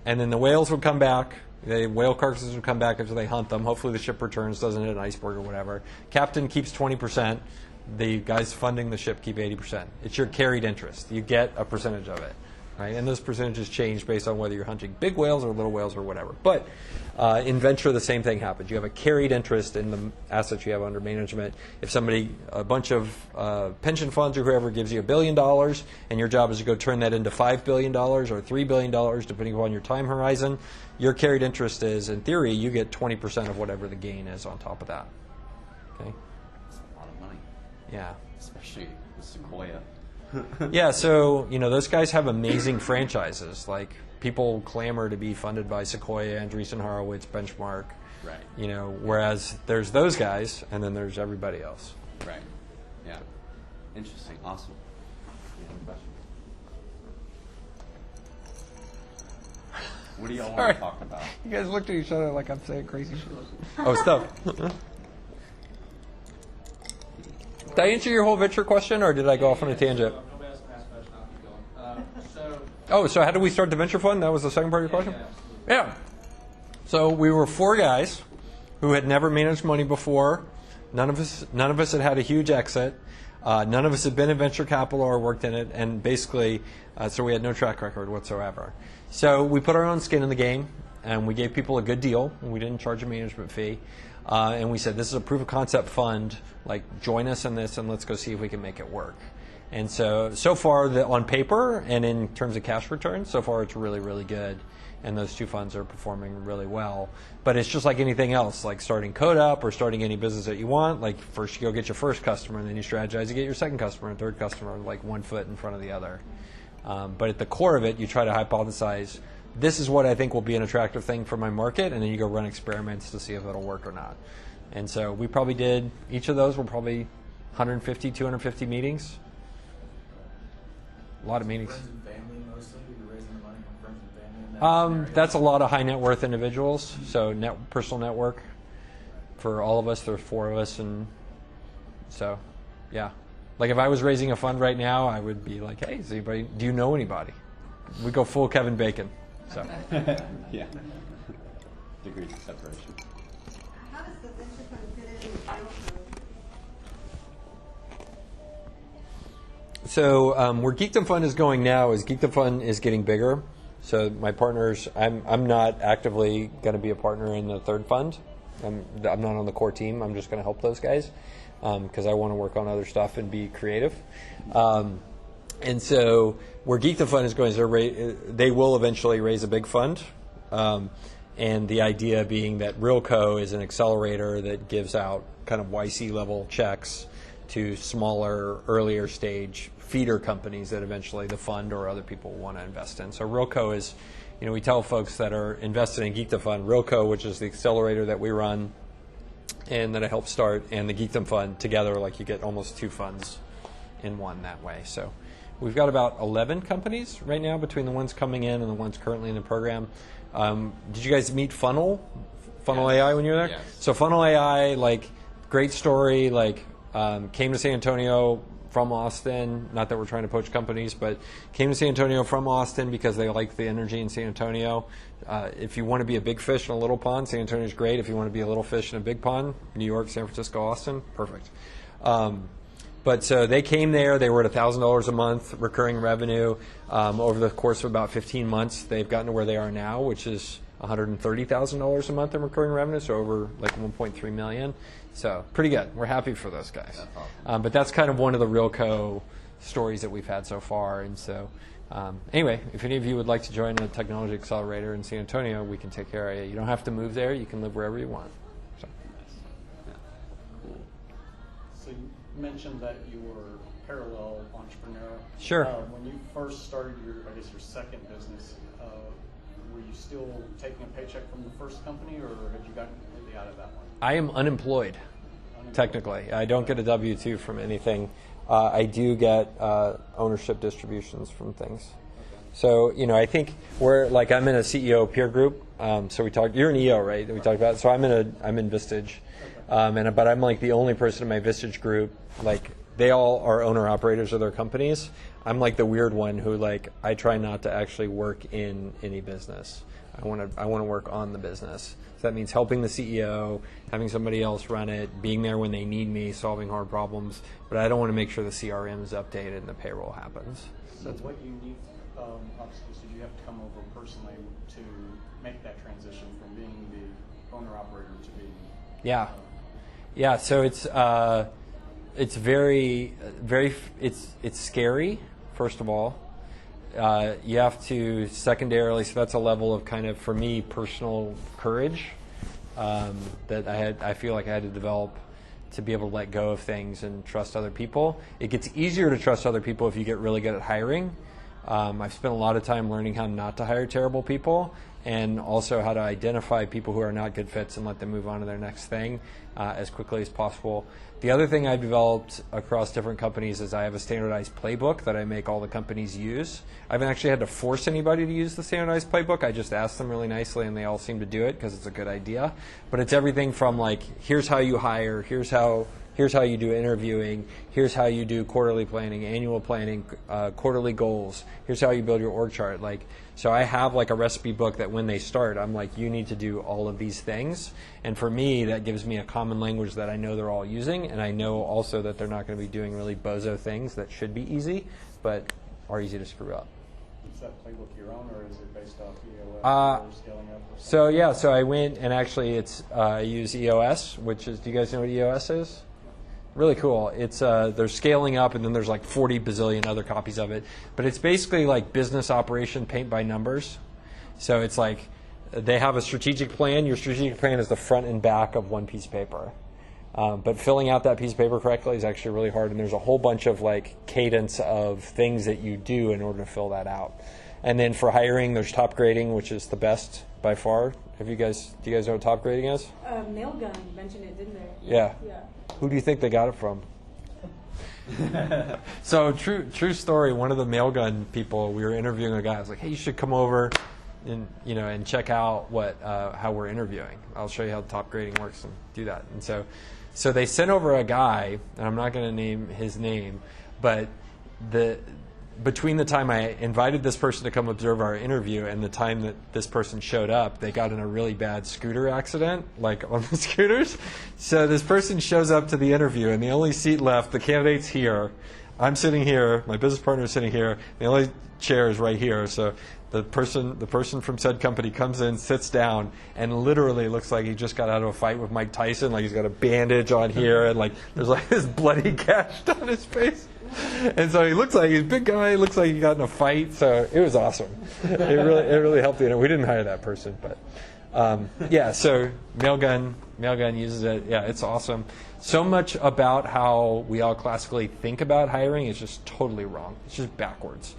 And then the whales would come back. The whale carcasses would come back after they hunt them. Hopefully the ship returns, doesn't hit an iceberg or whatever. Captain keeps 20%. The guys funding the ship keep 80%. It's your carried interest. You get a percentage of it. Right? And those percentages change based on whether you're hunting big whales or little whales or whatever. But in venture, the same thing happens. You have a carried interest in the assets you have under management. If a bunch of pension funds or whoever gives you $1 billion, and your job is to go turn that into $5 billion or $3 billion, depending upon your time horizon, your carried interest is, in theory, you get 20% of whatever the gain is on top of that. Okay? That's a lot of money. Yeah. Especially with Sequoia. Yeah, so, those guys have amazing franchises. Like, people clamor to be funded by Sequoia, Andreessen Horowitz, Benchmark. Right. Whereas there's those guys, and then there's everybody else. Right. Yeah. Interesting. Awesome. Any other questions? What do y'all want to talk about? You guys looked at each other like I'm saying crazy shit. Oh, stuff. Did I answer your whole venture question, or did I go off on a tangent? Nobody else can ask a question. I'll keep going. So how did we start the venture fund? That was the second part of your question? Yeah, Yeah. So we were 4 guys who had never managed money before. None of us had had a huge exit. None of us had been in venture capital or worked in it, and basically, so we had no track record whatsoever. So we put our own skin in the game, and we gave people a good deal. And we didn't charge a management fee. And we said, this is a proof of concept fund. Like, join us in this, and let's go see if we can make it work. And so far, on paper and in terms of cash returns, so far it's really, really good. And those 2 funds are performing really well. But it's just like anything else, like starting CodeUp or starting any business that you want. Like, first you go get your first customer, and then you strategize to get your second customer and third customer, like one foot in front of the other. But at the core of it, you try to hypothesize, this is what I think will be an attractive thing for my market, and then you go run experiments to see if it'll work or not. And so we probably did, each of those were probably 150, 250 meetings. A lot of meetings. Friends and family mostly? You're raising the money from friends and family? That's a lot of high net worth individuals, so personal network. For all of us, there's 4 of us, and so, yeah. Like if I was raising a fund right now, I would be like, hey, do you know anybody? We go full Kevin Bacon. So. Yeah. Degrees of separation. How does the venture fund fit in with Real So where Geekdom Fund is going now is Geekdom Fund is getting bigger. So my partners, I'm not actively going to be a partner in the third fund. I'm not on the core team. I'm just going to help those guys because I want to work on other stuff and be creative. And so where Geekdom Fund is going is they will eventually raise a big fund. And the idea being that RealCo is an accelerator that gives out kind of YC level checks to smaller, earlier stage feeder companies that eventually the fund or other people want to invest in. So RealCo is, we tell folks that are invested in Geekdom Fund, RealCo, which is the accelerator that we run and that I helped start, and the Geekdom Fund together, like you get almost 2 funds in one that way. So we've got about 11 companies right now between the ones coming in and the ones currently in the program. Did you guys meet Funnel Funnel AI when you were there? Yes. So Funnel AI, like, great story, like, came to San Antonio from Austin, not that we're trying to poach companies, but came to San Antonio from Austin because they like the energy in San Antonio. If you want to be a big fish in a little pond, San Antonio's great. If you want to be a little fish in a big pond, New York, San Francisco, Austin, perfect. But so they came there. They were at $1,000 a month recurring revenue. Over the course of about 15 months, they've gotten to where they are now, which is $130,000 a month in recurring revenue, so over like 1.3 million. So pretty good. We're happy for those guys. That's awesome. But that's kind of one of the Realco stories that we've had so far. And so anyway, if any of you would like to join a technology accelerator in San Antonio, we can take care of you. You don't have to move there. You can live wherever you want. So. So you mentioned that you were a parallel entrepreneur. Sure. When you first started your second business, were you still taking a paycheck from the first company, or had you gotten completely out of that one? I am unemployed, technically. I don't get a W-2 from anything. I do get ownership distributions from things. Okay. So, I think I'm in a CEO peer group. So we talked. You're an EO, right? That we talked about. So I'm in Vistage, but I'm like the only person in my Vistage group. Like they all are owner operators of their companies. I'm like the weird one who I try not to actually work in any business. I want to work on the business. So that means helping the CEO, having somebody else run it, being there when they need me, solving hard problems. But I don't want to make sure the CRM is updated and the payroll happens. So what unique obstacles did you have to come over personally to make that transition from being the owner operator to being? Yeah. So it's very it's scary. First of all, you have to secondarily. So that's a level of kind of, for me, personal courage that I feel like I had to develop to be able to let go of things and trust other people. It gets easier to trust other people if you get really good at hiring. I've spent a lot of time learning how not to hire terrible people, and also how to identify people who are not good fits and let them move on to their next thing as quickly as possible. The other thing I've developed across different companies is I have a standardized playbook that I make all the companies use. I haven't actually had to force anybody to use the standardized playbook. I just ask them really nicely, and they all seem to do it because it's a good idea. But it's everything from here's how you hire, here's how you do interviewing, here's how you do quarterly planning, annual planning, quarterly goals, here's how you build your org chart. So I have a recipe book that when they start, I'm like, you need to do all of these things. And for me, that gives me a common language that I know they're all using, and I know also that they're not going to be doing really bozo things that should be easy, but are easy to screw up. Is that playbook your own, or is it based off EOS or scaling up? Or something? So I went, and actually I use EOS, which is, do you guys know what EOS is? Really cool. It's they're scaling up, and then there's 40 bazillion other copies of it. But it's basically like business operation paint by numbers. So it's they have a strategic plan. Your strategic plan is the front and back of one piece of paper. But filling out that piece of paper correctly is actually really hard, and there's a whole bunch of cadence of things that you do in order to fill that out. And then for hiring, there's top grading, which is the best by far. Do you guys know what top grading is? Mailgun mentioned it, didn't they? Yeah. Yeah. Who do you think they got it from? So true story. One of the Mailgun people, we were interviewing a guy. I was like, "Hey, you should come over and check out how we're interviewing. I'll show you how the top grading works and do that." And so they sent over a guy, and I'm not going to name his name, but between the time I invited this person to come observe our interview and the time that this person showed up, they got in a really bad scooter accident, on the scooters. So this person shows up to the interview, and the only seat left, the candidate's here. I'm sitting here. My business partner is sitting here. The only chair is right here. So the person from said company comes in, sits down, and literally looks like he just got out of a fight with Mike Tyson. He's got a bandage on here, and there's this bloody gash on his face. And so he looks like he's a big guy. Looks like he got in a fight. So it was awesome. It really helped. We didn't hire that person, but So Mailgun uses it. Yeah, it's awesome. So much about how we all classically think about hiring is just totally wrong. It's just backwards.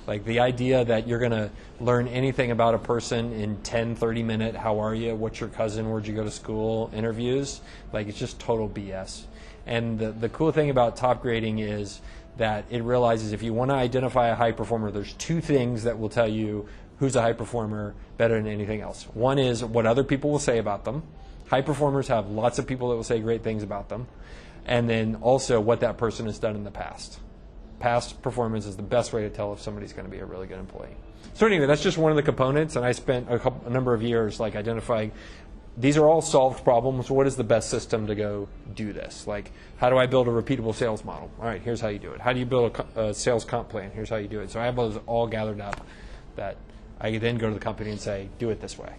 The idea that you're going to learn anything about a person in 10, 30-minute, how are you, what's your cousin, where'd you go to school, interviews, it's just total BS. And the cool thing about top grading is that it realizes if you want to identify a high performer, there's two things that will tell you who's a high performer better than anything else. One is what other people will say about them. High performers have lots of people that will say great things about them. And then also what that person has done in the past. Past performance is the best way to tell if somebody's going to be a really good employee. So anyway, that's just one of the components, and I spent a number of years like identifying these are all solved problems. What is the best system to go do this? Like, how do I build a repeatable sales model? All right, here's how you do it. How do you build a sales comp plan? Here's how you do it. So I have those all gathered up that I then go to the company and say, do it this way.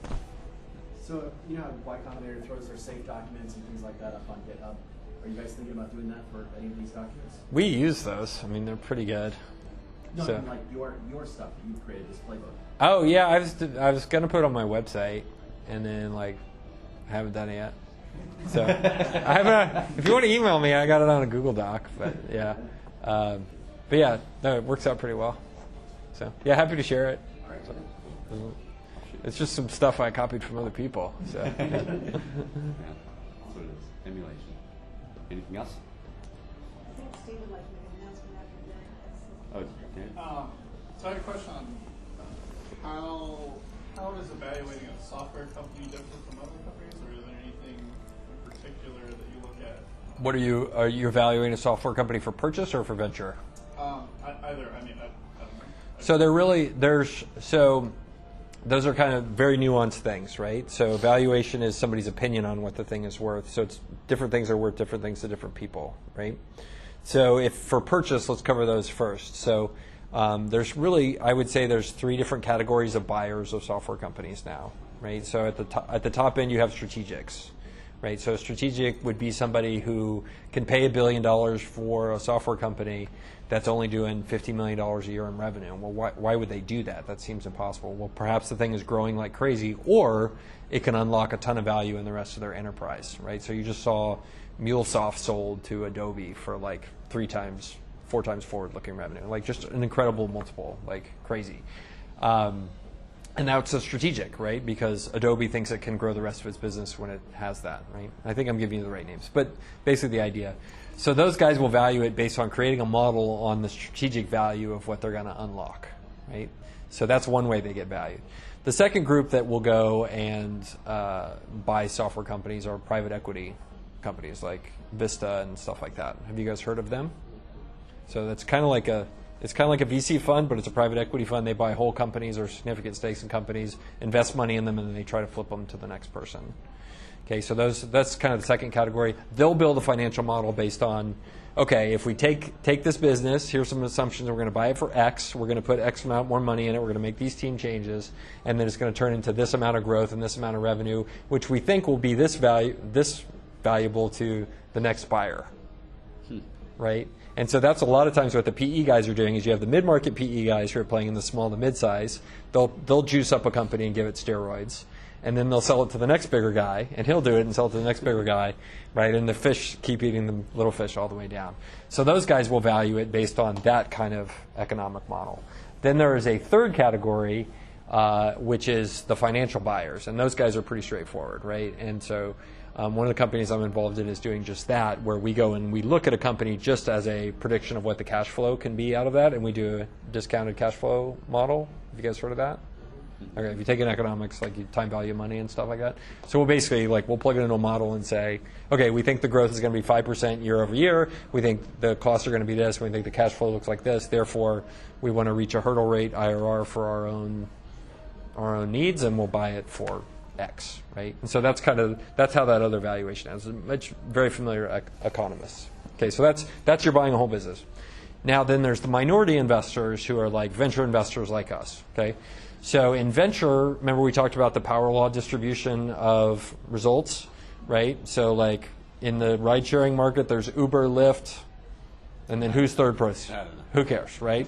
So, you know how Y Combinator throws their safe documents and things like that up on GitHub? Are you guys thinking about doing that for any of these documents? We use those. I mean, they're pretty good. No, So- I mean, like your stuff that you've created, this playbook. Oh, yeah, I was going to put it on my website, and then, like, I haven't done it yet. So, I haven't, if you want to email me, I got it on a Google Doc, but yeah. But yeah, no, it works out pretty well. So, yeah, happy to share it. So, it's just some stuff I copied from other people. So. Yeah, that's what it is. Emulation. Anything else? I think Steve would like to make an announcement after that. Oh, Dan? So I have a question on how does evaluating a software company differ from other companies, or is there anything in particular that you look at? What are you evaluating a software company for purchase or for venture? Either. I mean, I don't know. So those are kind of very nuanced things, right? So evaluation is somebody's opinion on what the thing is worth. So it's different things are worth different things to different people, right? So if for purchase, let's cover those first. So there's really, I would say there's 3 different categories of buyers of software companies now, right? So at the top end, you have strategics, right? So a strategic would be somebody who can pay $1 billion for a software company that's only doing $50 million a year in revenue. Well, why would they do that? That seems impossible. Well, perhaps the thing is growing like crazy, or it can unlock a ton of value in the rest of their enterprise, right? So you just saw MuleSoft sold to Adobe for like 4 times forward-looking revenue, like just an incredible multiple, like crazy. And now it's a strategic, right? Because Adobe thinks it can grow the rest of its business when it has that, right? I think I'm giving you the right names, but basically the idea. So those guys will value it based on creating a model on the strategic value of what they're going to unlock, right? So that's one way they get valued. The second group that will go and buy software companies are private equity companies like Vista and stuff like that. Have you guys heard of them? So that's kind of like a VC fund, but it's a private equity fund. They buy whole companies or significant stakes in companies, invest money in them, and then they try to flip them to the next person. Okay, so that's kind of the second category. They'll build a financial model based on, okay, if we take this business, here's some assumptions. We're going to buy it for X. We're going to put X amount more money in it. We're going to make these team changes, and then it's going to turn into this amount of growth and this amount of revenue, which we think will be this valuable to the next buyer, right? And so that's a lot of times what the PE guys are doing is you have the mid-market PE guys who are playing in the small to mid-size. They'll juice up a company and give it steroids. And then they'll sell it to the next bigger guy, and he'll do it and sell it to the next bigger guy, right? And the fish keep eating the little fish all the way down. So those guys will value it based on that kind of economic model. Then there is a third category, which is the financial buyers. And those guys are pretty straightforward, right? And so one of the companies I'm involved in is doing just that, where we go and we look at a company just as a prediction of what the cash flow can be out of that, and we do a discounted cash flow model. Have you guys heard of that? Okay, if you take in economics, like time value of money and stuff like that. So we'll basically, we'll plug it into a model and say, okay, we think the growth is going to be 5% year over year. We think the costs are going to be this. We think the cash flow looks like this. Therefore, we want to reach a hurdle rate IRR for our own needs, and we'll buy it for X, right? And so that's how that other valuation is. It's very familiar economists. Okay, so that's you're buying a whole business. Now then there's the minority investors who are like venture investors like us, okay? So in venture, remember we talked about the power law distribution of results, right? So like in the ride-sharing market, there's Uber, Lyft, and then who's third place? Who cares, right?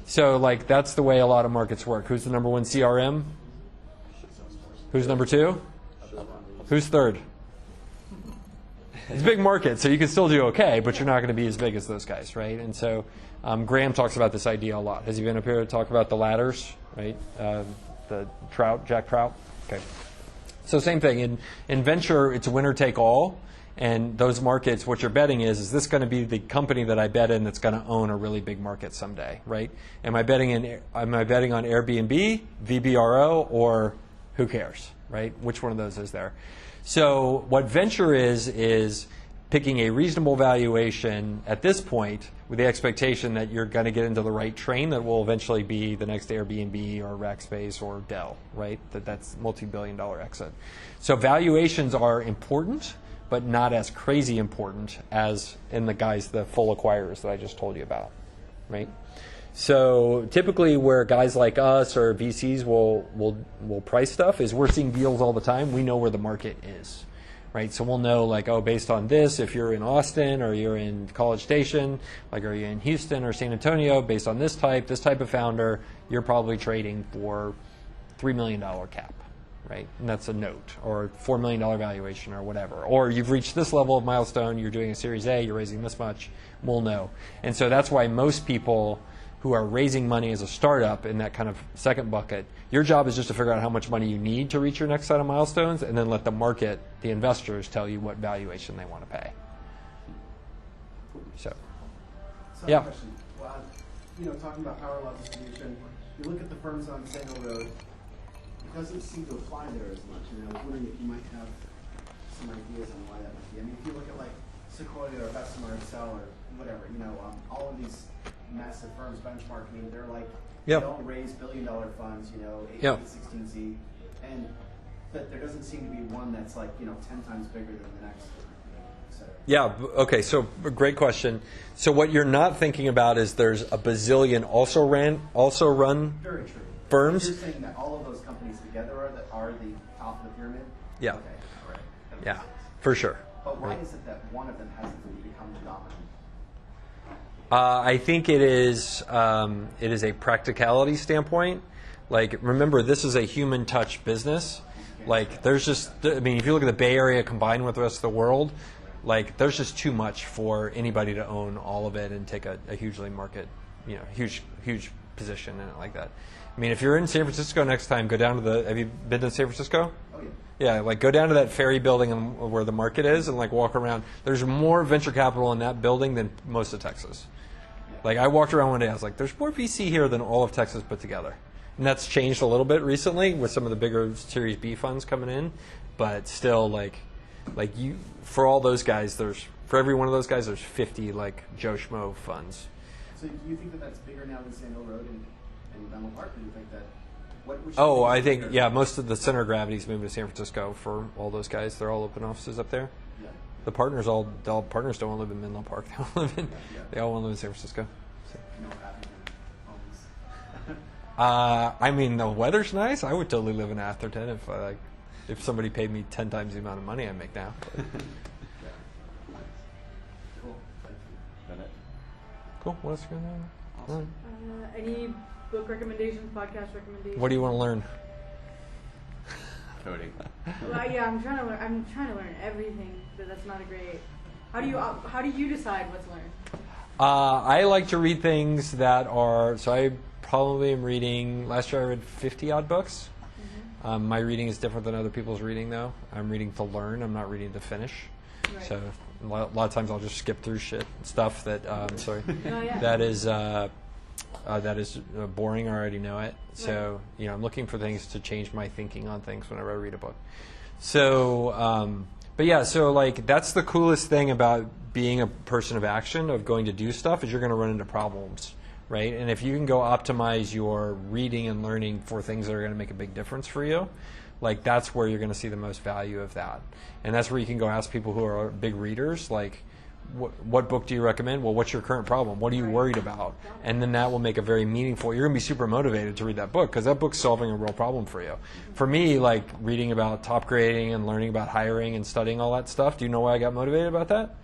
So like that's the way a lot of markets work. Who's the number 1 CRM? Who's number 2? Who's third? It's a big market, so you can still do okay, but you're not going to be as big as those guys, right? And so Graham talks about this idea a lot. Has he been up here to talk about the ladders, right? The Jack Trout. Okay. So same thing. In venture, it's winner take all. And those markets, what you're betting is this going to be the company that I bet in that's going to own a really big market someday, right? Am I betting on Airbnb, VBRO, or who cares, right? Which one of those is there? So what venture is picking a reasonable valuation at this point with the expectation that you're going to get into the right train that will eventually be the next Airbnb or Rackspace or Dell, right? That's multi-billion-dollar exit. So valuations are important, but not as crazy important as in the full acquirers that I just told you about, right? So typically where guys like us or VCs will price stuff is we're seeing deals all the time. We know where the market is, right? So we'll know like, oh, based on this, if you're in Austin or you're in College Station, like are you in Houston or San Antonio, based on this type of founder, you're probably trading for $3 million cap. Right? And that's a note, or $4 million valuation, or whatever. Or you've reached this level of milestone, you're doing a Series A, you're raising this much, we'll know. And so that's why most people who are raising money as a startup in that kind of second bucket, your job is just to figure out how much money you need to reach your next set of milestones, and then let the market, the investors, tell you what valuation they want to pay. So yeah. Question. Well, talking about power law distribution, you look at the firms on Sandal Road. Doesn't seem to apply there as much. And I was wondering if you might have some ideas on why that might be. I mean, if you look at like Sequoia or Bessemer or Excel or whatever, all of these massive firms, benchmark, I mean, they're like, they all raise billion-dollar funds, 8 to 16Z, but there doesn't seem to be one that's like, 10 times bigger than the next. Yeah, okay, so great question. So what you're not thinking about is there's a bazillion also run Very true. firms. You're saying that all of those companies together are the top of the pyramid? Yeah. Okay, all right. That makes Yeah, sense. for sure. But why is it that one of them hasn't become the dominant? I think it is a practicality standpoint. Like, remember, this is a human touch business. Like, there's just, I mean, if you look at the Bay Area combined with the rest of the world, like, there's just too much for anybody to own all of it and take a hugely market, huge position in it like that. I mean, if you're in San Francisco next time, go down to have you been to San Francisco? Oh, yeah. Yeah, like go down to that ferry building where the market is and like walk around. There's more venture capital in that building than most of Texas. Like I walked around one day, I was like, there's more VC here than all of Texas put together. And that's changed a little bit recently with some of the bigger Series B funds coming in. But still, for all those guys, for every one of those guys, there's 50 like Joe Schmo funds. So do you think that that's bigger now than Sandal Road and Menlo Park? Or do you think that? I think most of the center of gravity is moving to San Francisco for all those guys. They're all open offices up there. Yeah. The partners don't want to live in Menlo Park. They all want to live in San Francisco. So. I mean, the weather's nice. I would totally live in Atherton if somebody paid me 10 times the amount of money I make now. Cool. Thank you. Cool. What else are you going to Awesome. Any book recommendations, podcast recommendations? What do you want to learn? Coding. Well, yeah, I'm trying to learn everything, but that's not a great. How do you decide what to learn? I like to read things that are. So I probably am reading. Last year I read 50 odd books. Mm-hmm. My reading is different than other people's reading, though. I'm reading to learn. I'm not reading to finish. Right. So a lot of times I'll just skip through stuff that. That is boring. I already know it. So I'm looking for things to change my thinking on things whenever I read a book. So, that's the coolest thing about being a person of action, of going to do stuff, is you're going to run into problems, right? And if you can go optimize your reading and learning for things that are going to make a big difference for you, like that's where you're going to see the most value of that. And that's where you can go ask people who are big readers, like, what book do you recommend? Well, what's your current problem? What are you worried about? And then that will make a very meaningful. You're going to be super motivated to read that book because that book's solving a real problem for you. For me, like reading about top grading and learning about hiring and studying all that stuff. Do you know why I got motivated about that?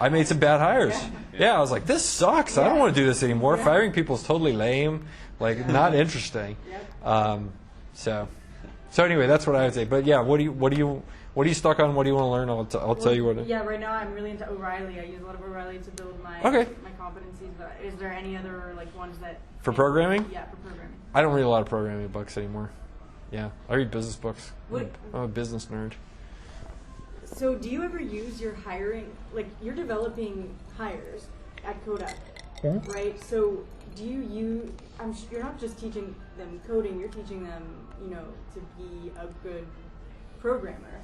I made some bad hires. Yeah, I was like, this sucks. I don't want to do this anymore. Firing people is totally lame. Like, not interesting. So anyway, that's what I would say. But yeah, what are you stuck on? What do you want to learn? I'll tell you what. Yeah, right now I'm really into O'Reilly. I use a lot of O'Reilly to build my competencies. But is there any other ones that for programming? Yeah, for programming. I don't read a lot of programming books anymore. Yeah, I read business books. I'm a business nerd. So do you ever use your hiring, like you're developing hires at Kodak, right? So do you use, you're not just teaching them coding, you're teaching them, to be a good programmer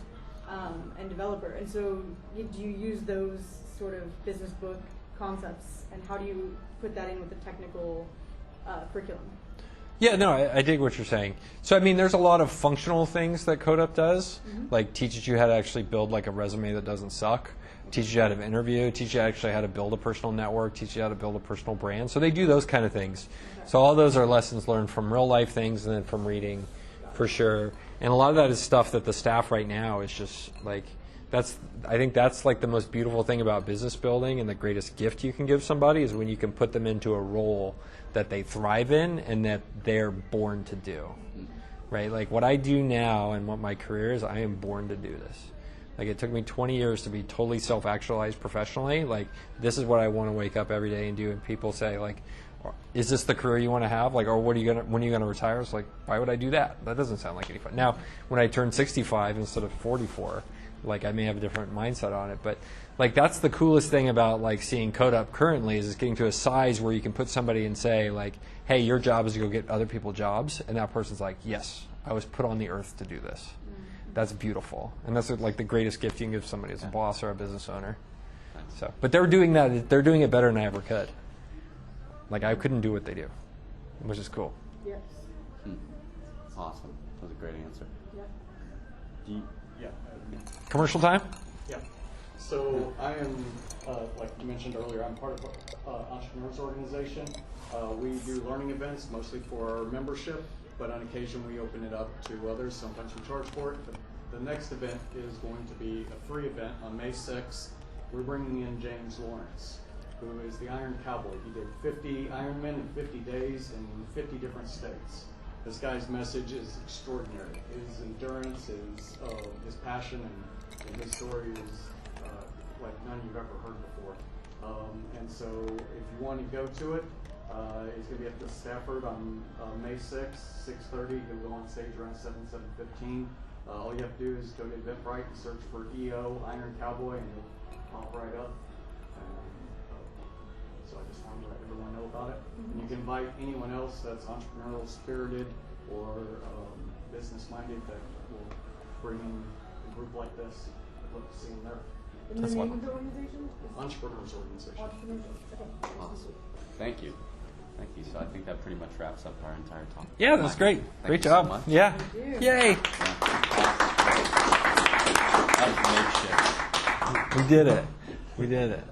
and developer. And so do you use those sort of business book concepts, and how do you put that in with the technical curriculum? Yeah, no, I dig what you're saying. So, I mean, there's a lot of functional things that CodeUp does, like teaches you how to actually build like a resume that doesn't suck, teaches you how to interview, teaches you actually how to build a personal network, teaches you how to build a personal brand. So they do those kind of things. So all those are lessons learned from real life things and then from reading, for sure. And a lot of that is stuff that the staff right now is just like, I think that's like the most beautiful thing about business building, and the greatest gift you can give somebody is when you can put them into a role that they thrive in and that they're born to do, right? Like what I do now and what my career is, I am born to do this. Like it took me 20 years to be totally self-actualized professionally. Like this is what I want to wake up every day and do. And people say like, is this the career you want to have? Like, or when are you going to retire? It's like, why would I do that? That doesn't sound like any fun. Now, when I turn 65 instead of 44, like I may have a different mindset on it, but like that's the coolest thing about like seeing CodeUp currently is it's getting to a size where you can put somebody and say like, hey, your job is to go get other people jobs, and that person's like, yes, I was put on the earth to do this. That's beautiful, and that's like the greatest gift you can give somebody as a boss or a business owner. So, but they're doing that. They're doing it better than I ever could. Like I couldn't do what they do, which is cool. Yes. Awesome. That was a great answer. Yeah. Yeah. Commercial time? Yeah. So I am, like you mentioned earlier, I'm part of Entrepreneurs Organization. We do learning events mostly for our membership, but on occasion we open it up to others. Sometimes we charge for it. The next event is going to be a free event on May 6th. We're bringing in James Lawrence, who is the Iron Cowboy. He did 50 Ironmen in 50 days in 50 different states. This guy's message is extraordinary. His endurance, his passion, and his story is like none you've ever heard before. And so if you want to go to it, it's going to be at the Stafford on May 6th, 6:30. He'll go on stage around 7:15. All you have to do is go to Eventbrite and search for EO Iron Cowboy, and it'll pop right up. So I just wanted to let everyone know about it. And you can invite anyone else that's entrepreneurial spirited or business-minded that will bring in a group like this. I'd love to see them there. And the name of the organization? Entrepreneurs Organization. Okay. Awesome. Thank you. Thank you. So I think that pretty much wraps up our entire talk. Yeah, that's great. Thank Great you job. so much. Yeah. Thank you. Yay. That was great. That was great shit. We did it. We did it.